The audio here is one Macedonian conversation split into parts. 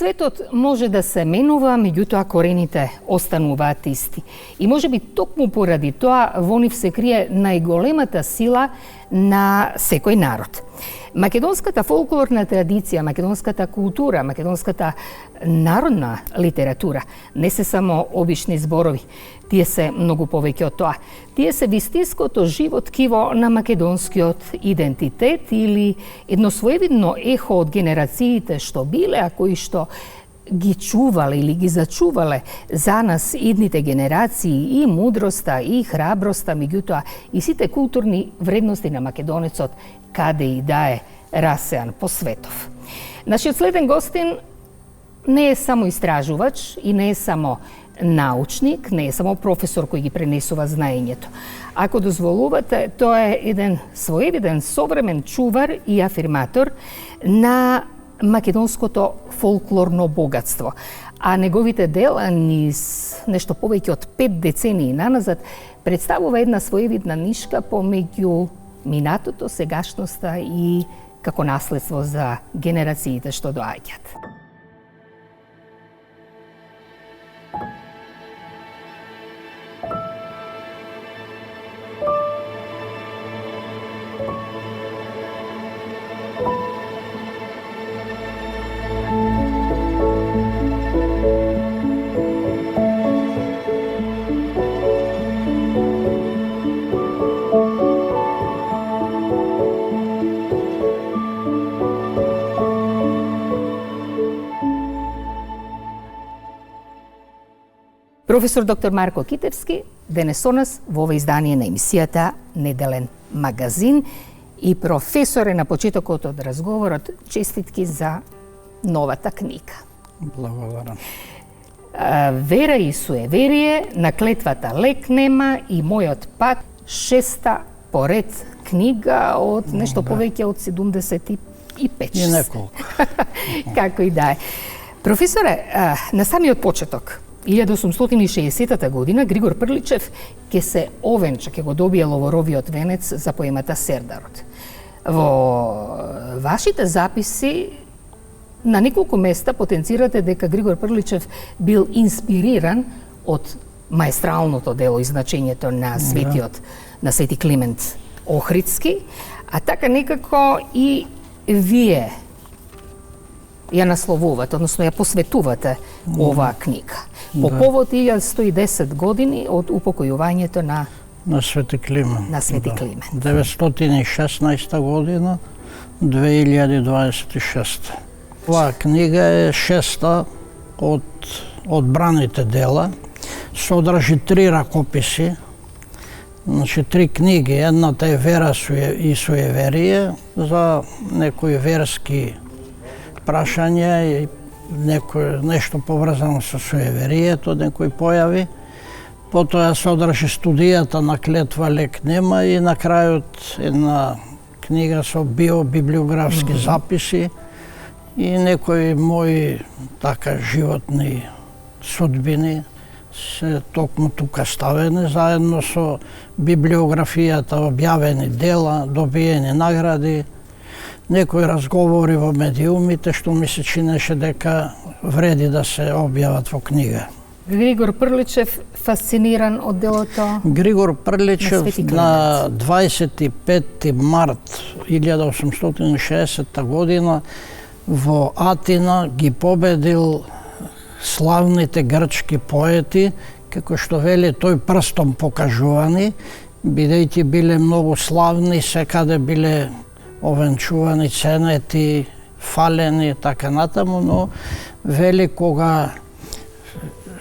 Светот може да се менува, меѓутоа корените остануваат исти. И можеби токму поради тоа во нив се крие најголемата сила на секој народ. Македонската фолклорна традиција, македонската култура, македонската народна литература не се само обични зборови. Тие се многу повеќе од тоа. Тие се вистинското живо ткиво на македонскиот идентитет или едно своевидно ехо од генерациите што биле, а кои што ги чувале или ги зачувале за нас идните генерации и мудроста и храброста, меѓутоа и сите културни вредности на македонецот каде и да е расеан по светов. Нашиот следен гостин не е само истражувач и не е само научник, не е само професор кој ги пренесува знаењето. Ако дозволувате, тоа е еден своевиден современ чувар и афирматор на македонското фолклорно богатство. А неговите дела низ нешто повеќе од 5 децении наназад представува една своевидна нишка помеѓу минатото, сегашноста и како наследство за генерациите што доаѓаат. Професор доктор Марко Китевски денес со нас во ова издание на емисијата Неделен магазин и професор е на почетокот од разговорот. Честитки за новата книга. Благодарам. Вера и суеверие, на клетвата лек нема и мојот пат, 6-та поред книга од нешто повеќе од 75. И неколку. Како и да е. Професоре, на самиот почеток 1860 година Григор Прличев ќе се овенча, ќе го добие ловоровиот венец за поемата Сердарот. Во вашите записи на неколку места потенцирате дека Григор Прличев бил инспириран од маестралното дело и значењето на светиот, на Свети Климент Охридски, а така некако и вие ја насловувате, односно ја посветувате оваа книга. По повод 1110 години од упокојувањето на Свети Климент. На Свети Климент. 916 година, 2026. Оваа книга е 6-та од одбраните дела. Содржи 3 ракописи, значи 3 книги. Едната е Вера и суеверие за некои верски прашања и нешто поврзано со суеверието, некои појави. Потоа содржи студијата на клетва лек нема и на крајот една книга со библиографски записи и некои мои така животни судбини се токму тука ставени заедно со библиографијата, објавени дела, добиени награди, некои разговори во медиумите што ми се чинеше дека вреди да се објават во книга. Григор Прличев фасциниран од делото Григор Прличев на 25 март 1860 година во Атина ги победил славните грчки поети, како што вели тој прстом покажувани, бидејќи биле многу славни, секаде биле овенчувани, ценети, фалени, така натаму, но вели кога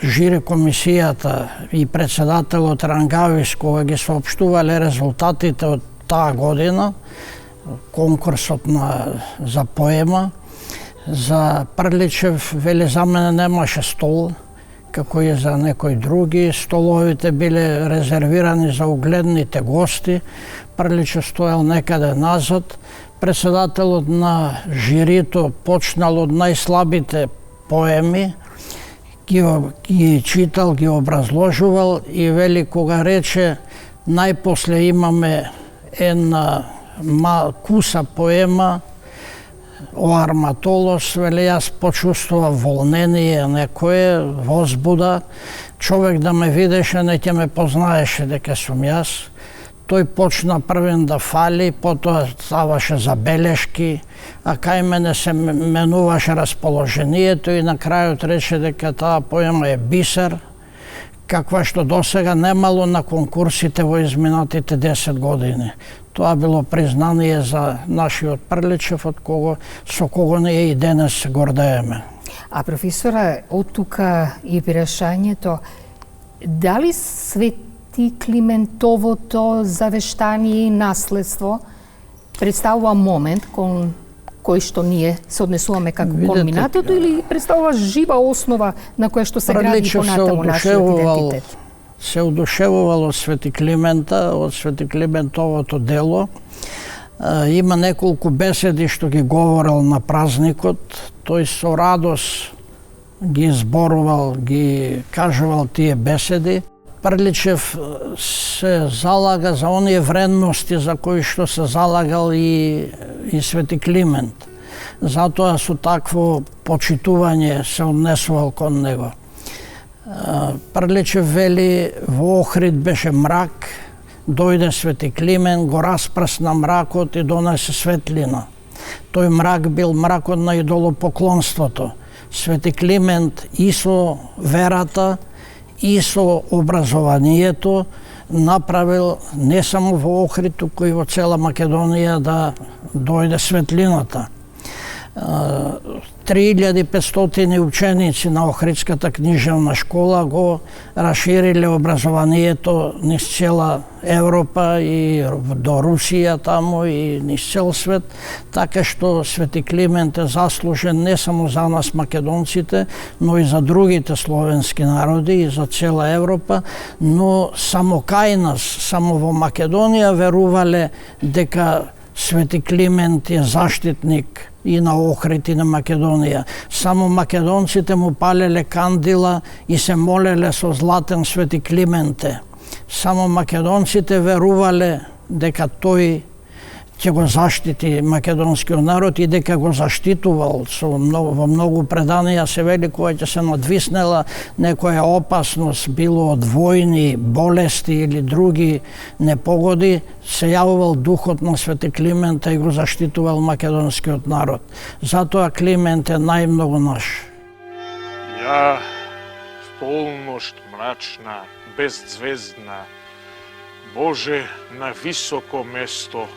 жири комисијата и председателот Рангавис, кога ги соопштувале резултатите од таа година, конкурсот за поема, за Прличев, вели, за мене немаше стол, како и за некои други. Столовите биле резервирани за угледните гости. Прличев стоел некаде назад. Председателот на жирито почнал од најслабите поеми, ги читал, ги образложувал и вели кога рече најпосле имаме една куса поема о Арматолос, вели, јас почувствував волнение, некое, возбуда. Човек да ме видеше, не ќе ме познаеше дека сум јас. Тој почна првен да фали, потоа ставаше забелешки, а кај мене се менуваше расположението и на крајот рече дека таа поема е бисер, каква што досега немало на конкурсите во изминатите 10 години. Тоа било признание за нашиот Прличев, со кого ние и денес се гордееме. А професора, од тука и прашањето, дали Свети Климентовото завештание и наследство представува момент кон кој што ние се однесуваме како кон минатото или представува жива основа на која што се гради понатаму нашиот идентитет? Се одушевувал од Свети Климента, од Свети Климентовото дело. Има неколку беседи што ги говорел на празникот. Тој со радост ги зборувал, ги кажувал тие беседи. Прличев се залага за оние вредности за кои што се залагал и Свети Климент. Затоа со такво почитување се однесувал кон него. Прличев вели, во Охрид беше мрак, дојде Свети Климент, го распрсна мракот и донесе светлина. Тој мрак бил мракот на идолопоклонството. Свети Климент и со верата, и со образованието направил не само во Охрид, туку и во цела Македонија да дојде светлината. 3500 ученици на Охридската книжевна школа го расшириле образованието низ цела Европа и до Русија таму и низ цел свет, така што Свети Климент е заслужен не само за нас македонците, но и за другите словенски народи и за цела Европа, но само кај нас, само во Македонија верувале дека Свети Климент е заштитник и на Охрид и на Македонија. Само македонците му палеле кандила и се молеле со златен Свети Клименте. Само македонците верувале дека тој ќе го заштити македонскиот народ и дека го заштитувал. Во многу преданија се вели кога ќе се надвиснела некоја опасност, било од војни, болести или други непогоди, се јавувал духот на Свети Климента и го заштитувал македонскиот народ. Затоа Климент е најмногу наш. Ја, в полношт мрачна, беззвездна, Боже, на високо место,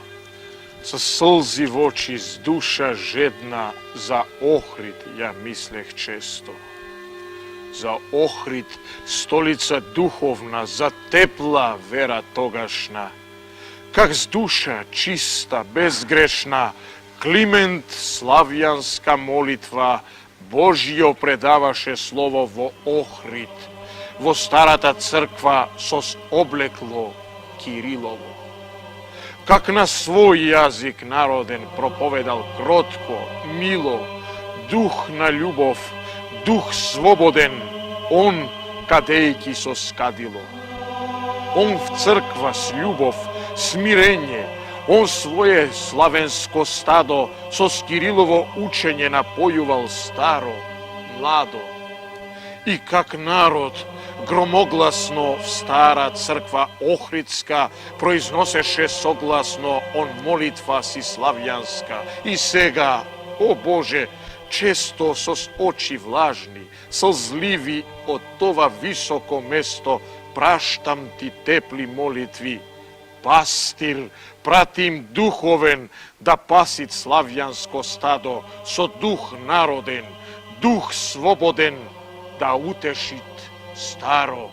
со сълзи в очи, с душа жедна, за Охрид ја мислех често. За Охрид, столица духовна, за тепла вера тогашна. Как с душа чиста, безгрешна, Климент славјанска молитва Божјо предаваше слово во Охрид, во старата црква со облекло Кирилово. Как на свој јазик народен проповедал кротко, мило, дух на љубов, дух слободен, он кадејки со скадило. Он в црква с љубов, смирење, он своje славенско стадо со Кирилово учење напојувал старо, младо. И как народ громогласно в стара црква Охридска произносеше согласно он молитва си славјанска. И сега, о Боже, често со очи влажни, слзливи од това високо место, праштам ти тепли молитви. Пастир, пратим духовен да пасит славјанско стадо, со дух народен, дух слободен, да утешит старо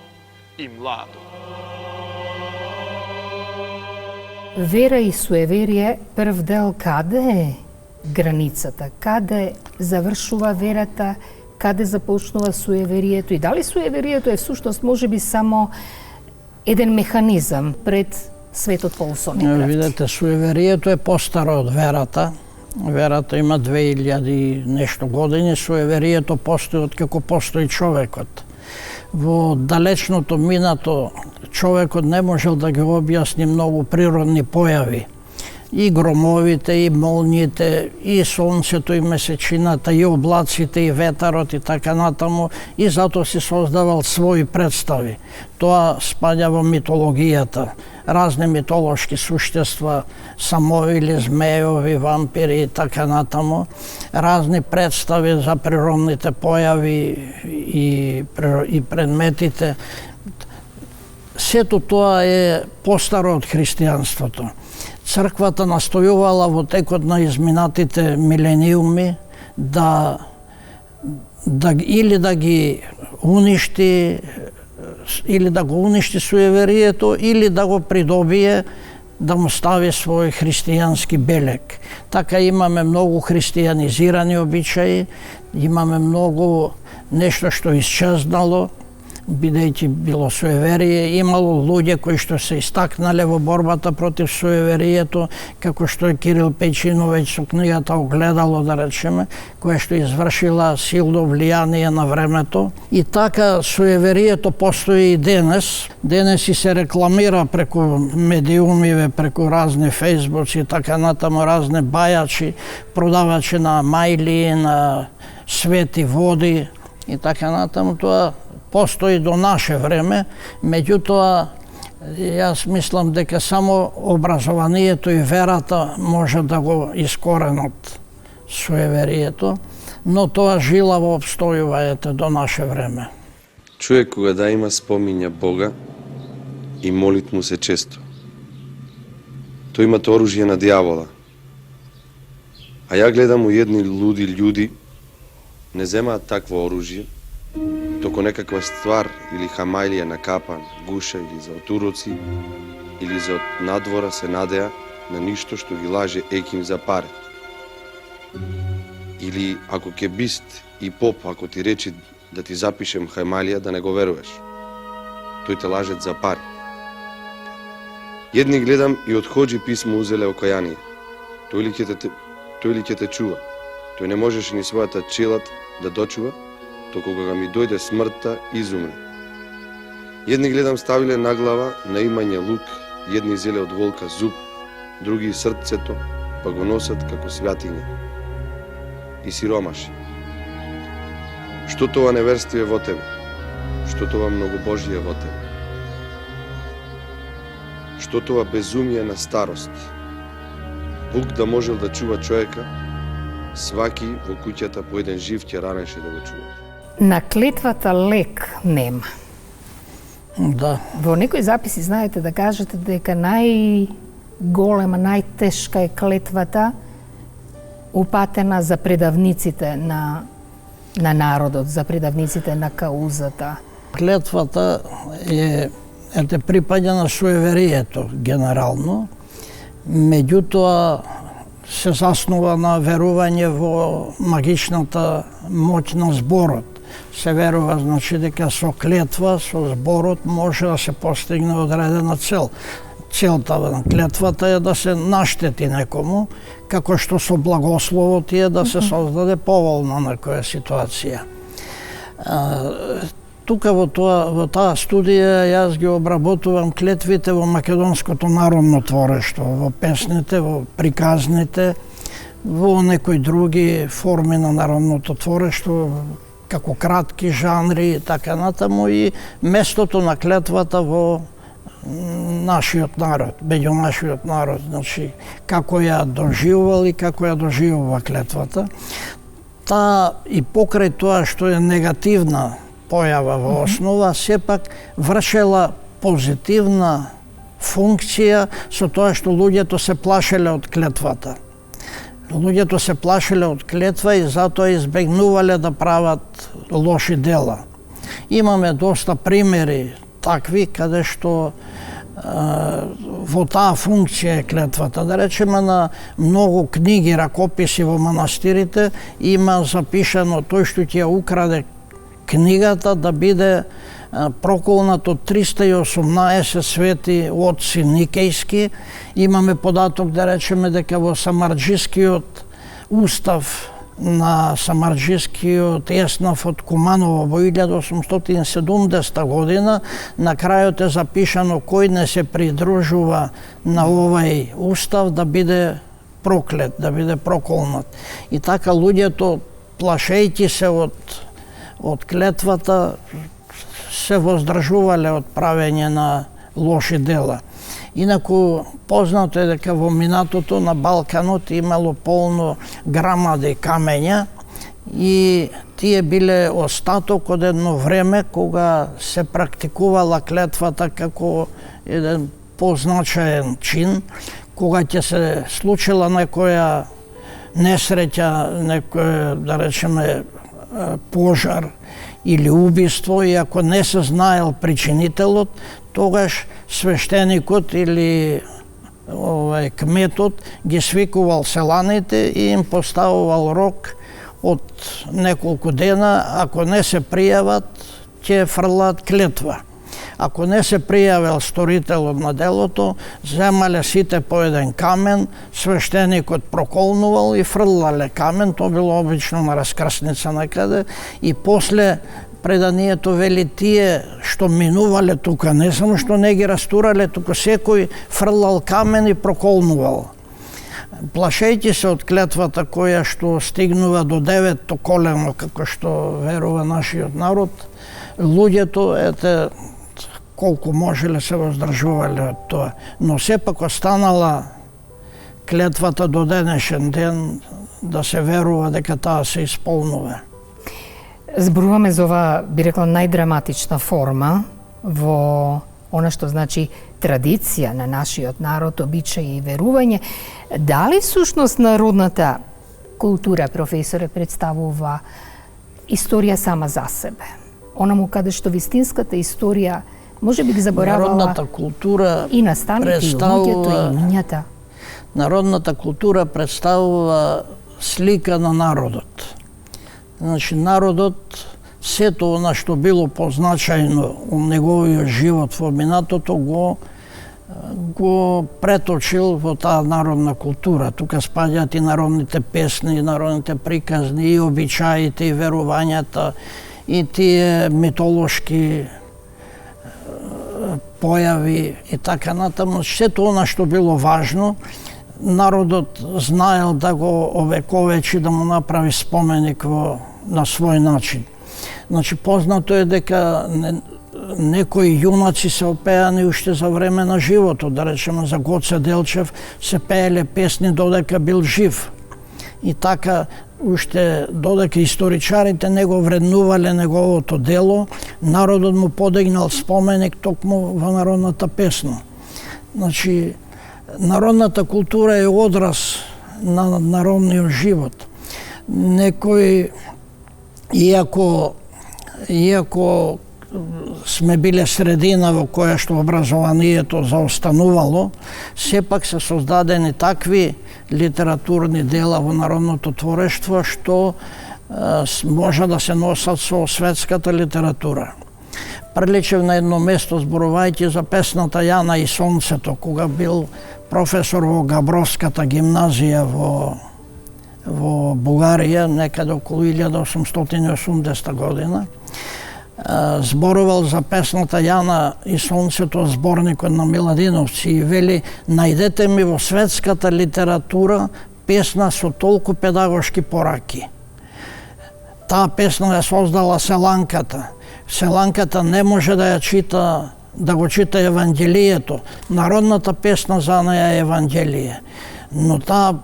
и младо. Вера и суеверие, прв дел, каде е границата? Каде завршува верата? Каде започнува суеверието? И дали суеверието е всушност можеби само еден механизам пред светот полусонни правди? Видете, суеверието е постаро од верата. Верата има 2000 нешто години, суеверието постои откако постои човекот. Во далечното минато човекот не можел да ги објасни многу природни појави. и громовите, и молниите, и сонцето, и месечината, и облаците, и ветарот и така натаму, и затоа си создавал своји представи. Тоа спаѓа во митологијата. Разни митолошки суштества, самоили, змејови, вампири и така натаму. Разни представи за природните појави и предметите. Сето тоа е постаро од христијанството. Црквата настојувала во текот на изминатите милениуми или да ги уништи, или да го уништи суеверието, или да го придобие, да му стави свој христијански белег. Така имаме многу христијанизирани обичаи, имаме многу нешто што исчезнало, бидејќи било суеверие, имало луѓе кои што се истакнале во борбата против суеверието, како што е Кирил Пејчиновиќ со книгата Огледало, да речеме, која што извршила силно влијание на времето. И така суеверието постои и денес. Денес и се рекламира преку медиумиве, преку разни фејсбуци и така натаму, разни бајачи, продавачи на мајли, на свети води и така натаму. Тоа постои до наше време, меѓутоа јас мислам дека само образованието и верата може да го искоренат суеверието, но тоа жилаво обстојува до наше време. Човек кога да има спомиња Бога и молит му се често. Тој имат оружје на дијавола. А ја гледам у едни луди људи не земаат такво оружје, току некаква ствар или хамајлија на капан, гуша или за отуроци, или за надвора се надеа на ништо што ги лаже еким за паре. Или ако ке бист и поп, ако ти речи да ти запишем хамајлија, да не го веруваш. Тој те лажет за пари. Едни гледам и од хоџи писмо узеле окајание. Тој ли ќе те чува? Тој не можеше ни својата челат да дочува, то кога ми дојде смртта, изумре. Едни гледам ставиле на глава на имање лук, едни зеле од волка зуб, други срцето, па го носат како свјатиња. И сиромаши. Што тоа неверствие во тебе? Што тоа многобожие во тебе? Што тоа безумие на старост? Бук да можел да чува човека, сваки во куќата по еден жив ќе ранеше да го чува. На клетвата лек нема. Да. Во некои записи знаете да кажете дека најголема, најтешка е клетвата упатена за предавниците на народот, за предавниците на каузата. Клетвата е припаѓа на суеверието генерално, меѓутоа се заснува на верување во магичната моќ на зборот. Се верува, значи, дека со клетва, со зборот може да се постигне одредена цел. Целта на клетвата е да се наштети некому, како што со благословот е да се создаде поволна некоја ситуација. Тука во таа студија јас ги обработувам клетвите во македонското народно творештво, во песните, во приказните, во некои други форми на народното творештво, како кратки жанри и така натаму, и местото на клетвата во нашиот народ, меѓу нашиот народ, значи како ја доживувал и како ја доживува клетвата. И покрај тоа што е негативна појава во основа, сепак вршела позитивна функција со тоа што луѓето се плашеле од клетвата. Луѓето се плашеле од клетва и затоа избегнувале да прават лоши дела. Имаме доста примери такви, каде што во таа функција е клетвата. Да речеме, на многу книги, ракописи во манастирите има запишано тој што ќе украде книгата да биде проколнат од 318 свети отци никејски. Имаме податок, да речеме, дека во Самарџискиот устав на самарџискиот Еснав од Куманово во 1870 година. На крајот е запишано кој не се придружува на овај устав да биде проклет, да биде проколнат. И така луѓето, плашејќи се од клетвата, се воздржувале од правење на лоши дела. Инаку познато е дека во минатото на Балканот имало полно грамади камења и тие биле остаток од едно време кога се практикувала клетвата како еден позначаен чин, кога ќе се случила некоја несреќа, некој, да речеме, пожар или убиство, и ако не се знаел причинителот, тогаш свештеникот или кметот ги свикувал селаните и им поставувал рок од неколку дена. Ако не се пријават, ќе фрлат клетва. Ако не се пријавил сторителот на делото, земале сите по еден камен, свештеникот проколнувал и фрлале камен, тоа било обично на раскрсница некаде, и после преданието вели тие што минувале тука, не само што не ги растурале, тука секој фрлал камен и проколнувал. Плашејќи се од клетвата која што стигнува до 9-то колено, како што верува нашиот народ, луѓето, колку можеле се воздржувале од тоа. Но сепак останала клетвата до денешен ден да се верува дека таа се исполнува. Зборуваме за ова, би рекла, најдраматична форма во она што значи традиција на нашиот народ, обичаи и верување. Дали всушност народната култура, професоре, представува историја сама за себе? Онаму каде што вистинската историја може би ги заборавала народната култура и настаните, и луѓето, и имињата. Народната култура представува слика на народот. Значи, народот, сето она што било позначајно у неговиот живот во минатото, го преточил во таа народна култура. Тука спаѓаат и народните песни, и народните приказни, и обичаите, и верувањата, и тие митолошки појави и така натаму. Сето она што било важно, народот знаел да го овековечи, да му направи споменик на свој начин. Значи, познато е дека некои јунаци се опеани уште за време на животот. Да речеме, за Гоце Делчев се пееле песни додека бил жив. И така, уште додека историчарите не го вреднувале неговото дело, народот му подигнал споменик токму во народната песна. Значи, народната култура е одраз на народниот живот. Некој, иако сме биле средина во која што образованието заостанувало, сепак се создадени такви литературни дела во народното творештво што може да се носат со светската литература. Приличев на едно место зборувајќи за песната Јана и сонцето, кога бил професор во Габровската гимназија во Бугарија, некаде околу 1880 година. Зборувал за песната Јана и сонцето, зборникот на Миладиновци, и вели: најдете ми во светската литература песна со толку педагошки пораки. Таа песна ја создала селанката. Селанката не може да ја чита, да го чита Евангелието. Народната песна за неја е Евангелие. Но таа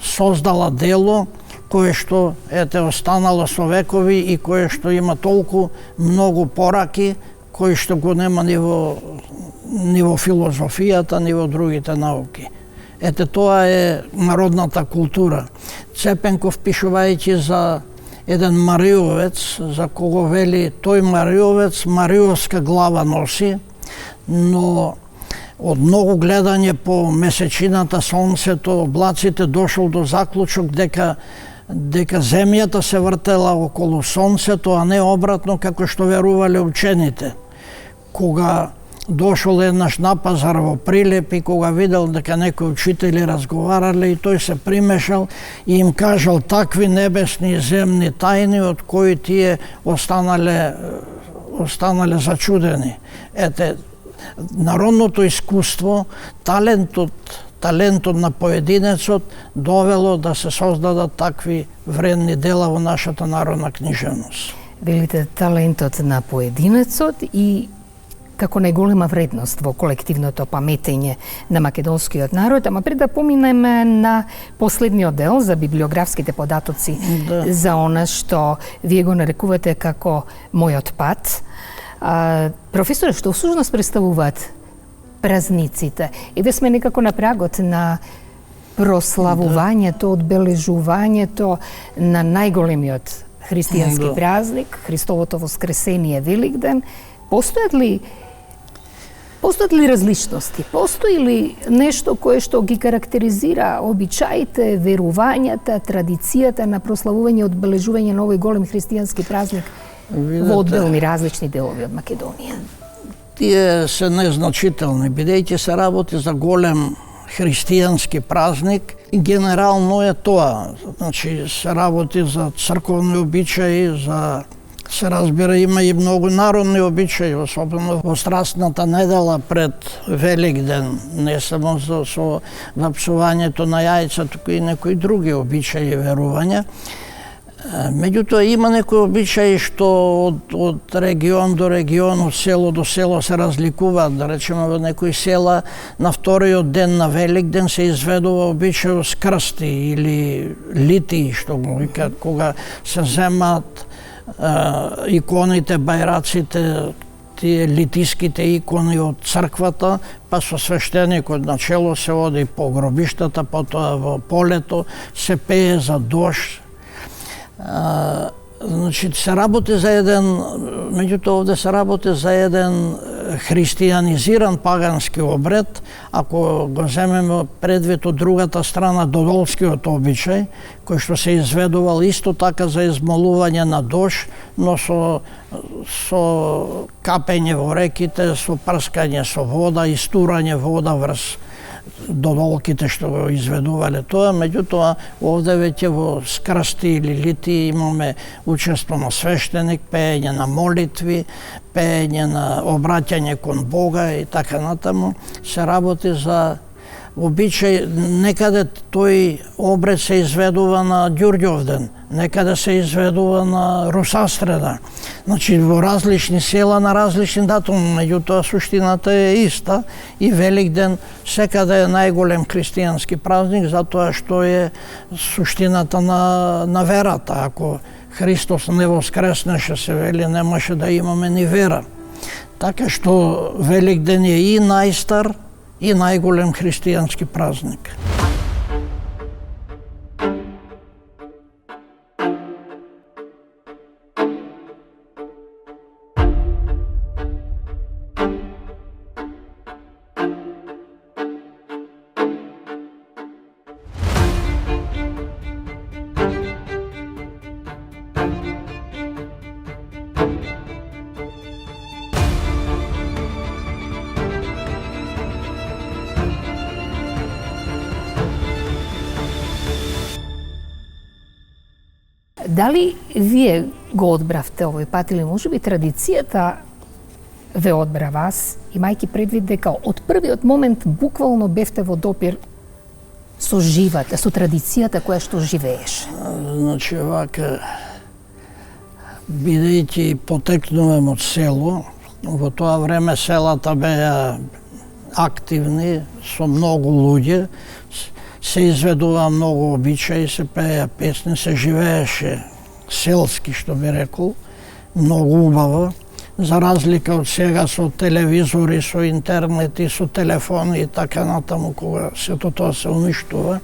создала дело кое што останало со векови и кое што има толку многу пораки, кои што го нема ни во филозофијата, ни во другите науки. Тоа е народната култура. Цепенков, пишувајќи за еден Мариовец, за кого вели: тој Мариовец мариовска глава носи, но од многу гледање по месечината, сонцето, облаците, дошол до заклучок дека земјата се вртела околу сонцето, а не обратно како што верувале учените. Кога дошол еднаш на пазар во Прилеп и кога видел дека некои учители разговарале и тој се примешал и им кажал такви небесни и земни тајни од кои тие останале зачудени. Ете, народното искуство, талентот на поединецот довело да се создадат такви вредни дела во нашата народна книжевност. Велите талентот на поединецот и како најголема вредност во колективното паметење на македонскиот народ, ама пред да поминеме на последниот дел за библиографските податоци за она што вие го нарекувате како мојот пат. Професоре, што всушност представуваат празниците? И да сме некако на прагот на прославувањето, одбележувањето на најголемиот христијански празник, Христовото воскресение Великден. Постојат ли различности? Постои ли нешто кое што ги карактеризира обичаите, верувањата, традицијата на прославување и одбележување на овој голем христијански празник во одделни различни делови од Македонија? Тие се незначителни, бидејќи се работи за голем христијански празник, генерално е тоа. Значи, се работи за црковни обичаи, се разбира, има и многу народни обичаи, особено во страстната недела пред Великден, не само со вапсувањето на јајца, туку и некои други обичаи и верувања. Меѓутоа, има некои обичаи што од регион до регион, од село до село се разликуваат. Да речеме, во некои села на вториот ден на Великден се изведува обичај с крсти или литии, што го викаат, кога се земаат иконите, бајраците, тие литиските икони од црквата, па со свештеникот на чело се оди по гробиштата, потоа во полето се пее за дожд. Значи, се работи за еден, меѓутоа овде се работи за еден христијанизиран пагански обред, ако го земеме предвид од другата страна додолскиот обичај, кој што се изведувал исто така за измолување на дожд, но со капење во реките, со прскање со вода, истурање вода врз додолките што го изведувале тоа, меѓутоа овде веќе во скрсти или лити имаме учество на свештеник, пеење на молитви, пеење на обраќање кон Бога и така натаму. Се работи за обичај, некаде тој обред се изведува на Ѓурѓовден, некаде се изведува на Русастреда. Значи, во различни села на различни датуми, меѓутоа суштината е иста и Великден секаде е најголем христијански празник, затоа што е суштината на верата. Ако Христос не воскреснеше, се вели, немаше да имаме ни вера. Така што Великден е и најстар и најголем христијански празник. Дали вие го одбравте овој пат или можеби традицијата ве одбра вас, имајќи предвид дека од првиот момент буквално бевте во допир со живата, со традицијата која што живееше? Значи, вака, бидејќи потекнувам од село, во тоа време селата беа активни со многу луѓе, се изведува многу обичаи, се пеја песни, се живееше селски, што би рекол, многу убаво, за разлика од сега со телевизори, со интернет и со телефони и така натаму, кога сето тоа се уништува.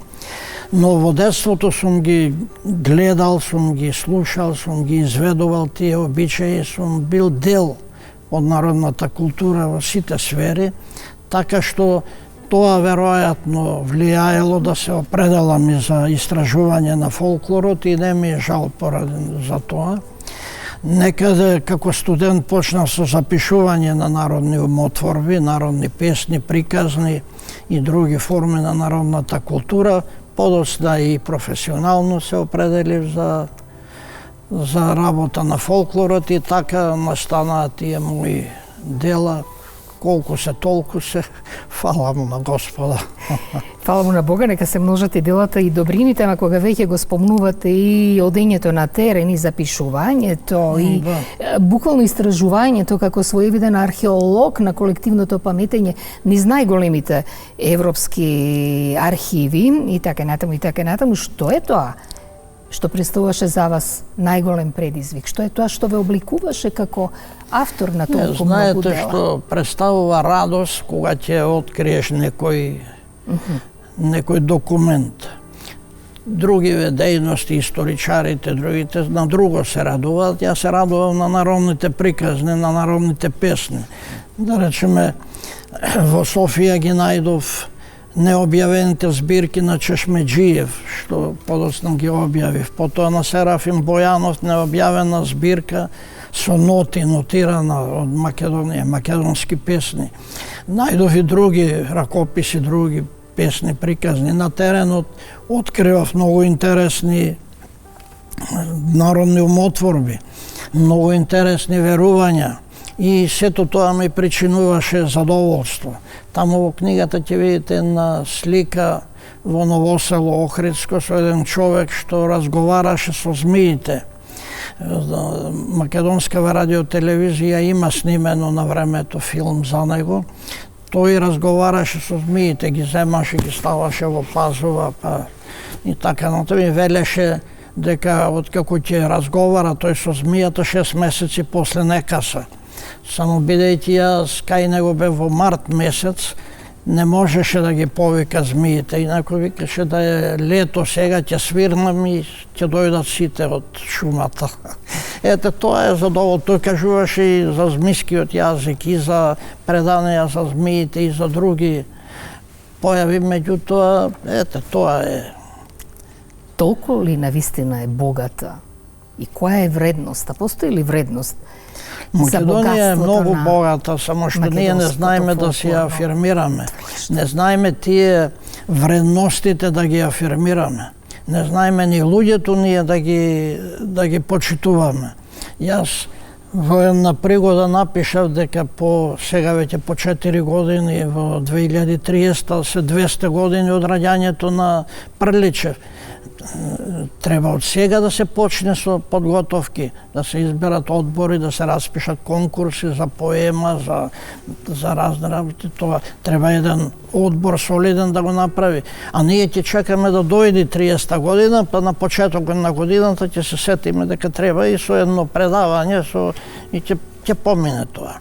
Но во детството сум ги гледал, сум ги слушал, сум ги изведувал тие обичаи, сум бил дел од народната култура во сите сфери, така што тоа веројатно влијаело да се определам и за истражување на фолклорот и не ми е жал поради за тоа. Некаде како студент почнав со запишување на народни умотворби, народни песни, приказни и други форми на народната култура. Подоцна и професионално се определив за работа на фолклорот и така настанаа тие мои дела. Колку се, толку се. Фала му на Господа. Фала му на Бога, нека се множат и делата и добрините, ама кога веќе го спомнувате и одењето на терен, и запишувањето, и буквално истражувањето како своевиден археолог на колективното паметење низ најголемите европски архиви и така натаму, што е тоа што представуваше за вас најголем предизвик? Што е тоа што ве обликуваше како автор на толку многу дела? Знаете што представува радост кога ќе откриеш некој документ. Другиве дејности, историчарите, другите на друго се радуваат. Ја се радувам на народните приказни, на народните песни. Да речеме, во Софија ги најдов необјавените збирки на Чешмеджиев, што подоцна ги објавив. Потоа на Серафим Бојанов необјавена збирка со ноти, нотирана од Македонија, македонски песни. Најдов и други ракописи, други песни, приказни. На теренот откривав многу интересни народни умотворби, многу интересни верувања. И сето тоа ми причинуваше задоволство. Таму во книгата ќе видите една слика во Новосело Охридско со еден човек што разговараше со змиите. Македонскава радиотелевизија има снимено на времето филм за него. Тој разговараше со змиите, ги земаше, ги ставаше во пазува, и така натаму и велеше дека откако ќе разговара тој со змијата 6 месеци после не каса. Само бидејќи јас кај него бев во март месец, не можеше да ги повика змиите, инаку викаше да е лето сега, ќе свирнам и ќе дојдат сите од шумата. Ете, тоа е задоволство. Тој кажуваше и за змискиот јазик, и за преданија за змиите, и за други појави, меѓутоа, ете, тоа е. Толку ли навистина е богата? И која е вредноста? Постои ли вредност? Македонија е многу богата, само што ние не знаеме да си ја афирмираме. Не знаеме тие вредностите да ги афирмираме. Не знаеме ни луѓето ние да ги почитуваме. Јас во една пригода напишав дека сега веќе по 4 години, во 2030 се 200 години од раѓањето на Прличев. Треба од сега да се почне со подготовки, да се изберат одбори, да се распишат конкурси за поема, за разни работи. Тоа треба еден одбор солиден да го направи. А ние ќе чекаме да дојде 30 година, па на почетокот на годината ќе се сетиме дека треба и со едно предавање и ќе помине тоа.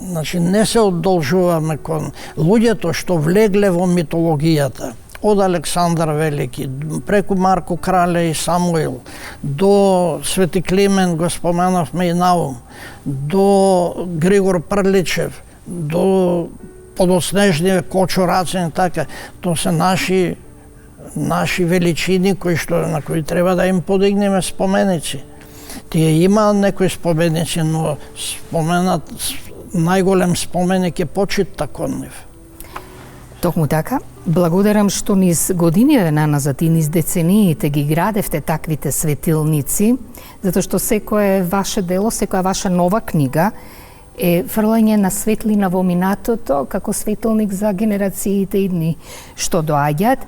Значи не се одолжуваме кон луѓето што влегле во митологијата. Од Александар Велики, преку Марко Крале и Самуил, до Свети Климент, го споменавме и Наум, до Григор Прличев, до подоснежниве Кочо Рацин, така, тоа се наши величини на кои треба да им подигнеме споменици. Тие имаат некои споменици, но најголем споменик е почитта кон нив. Токму така, благодарам што низ годините наназад и низ децениите ги градевте таквите светилници, затоа што секое ваше дело, секоја ваша нова книга е фрлање на светлина во минатото како светилник за генерациите идни што доаѓаат.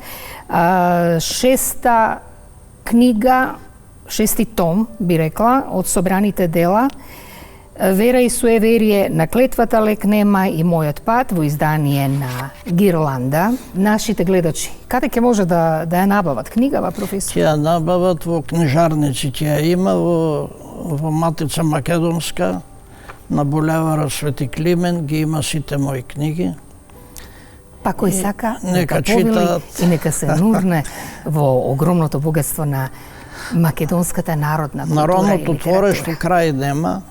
6-та книга, 6-ти том, би рекла, од собраните дела, Вера и суеверие, на клетвата лек нема и мојот пат во издание на Гирланда. Нашите гледачи, каде ќе може да ја набават книгава, професор? Ќе ја набават во книжарници, ќе ја има во Матица Македонска, на булеварот Свети Климент, ги има сите мои книги. Па кој сака, нека читаат и нека се нурне во огромното богатство на македонската народна култура. Народното творештво крај нема,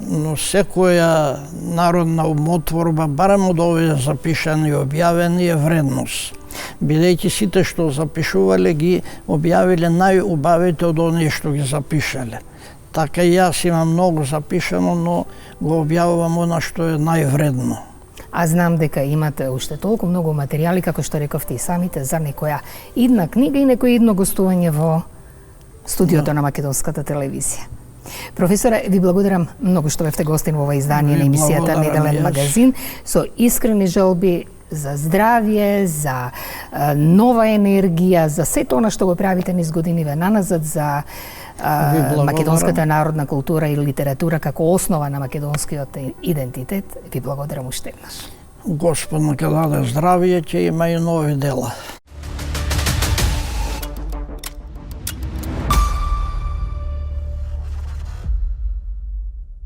но секоја народна умотворба, барем од овие запишани и објавени, е вредност. Бидејќи сите што запишувале ги објавиле најубавите од оние што ги запишале. Така и јас имам многу запишано, но го објавувам она што е највредно. А знам дека имате уште толку многу материјали, како што рековте и самите, за некоја идна книга и некој идно гостување во студиото на Македонската телевизија. Професоре, ви благодарам многу што бевте гостин во ова издание на емисијата Неделен магазин, со искрени желби за здравје, за нова енергија, за сето она што го правите низ годиниве наназад, за македонската народна култура и литература како основа на македонскиот идентитет. Ви благодарам уште еднаш. Господ нека даде здравје, ќе има и нови дела.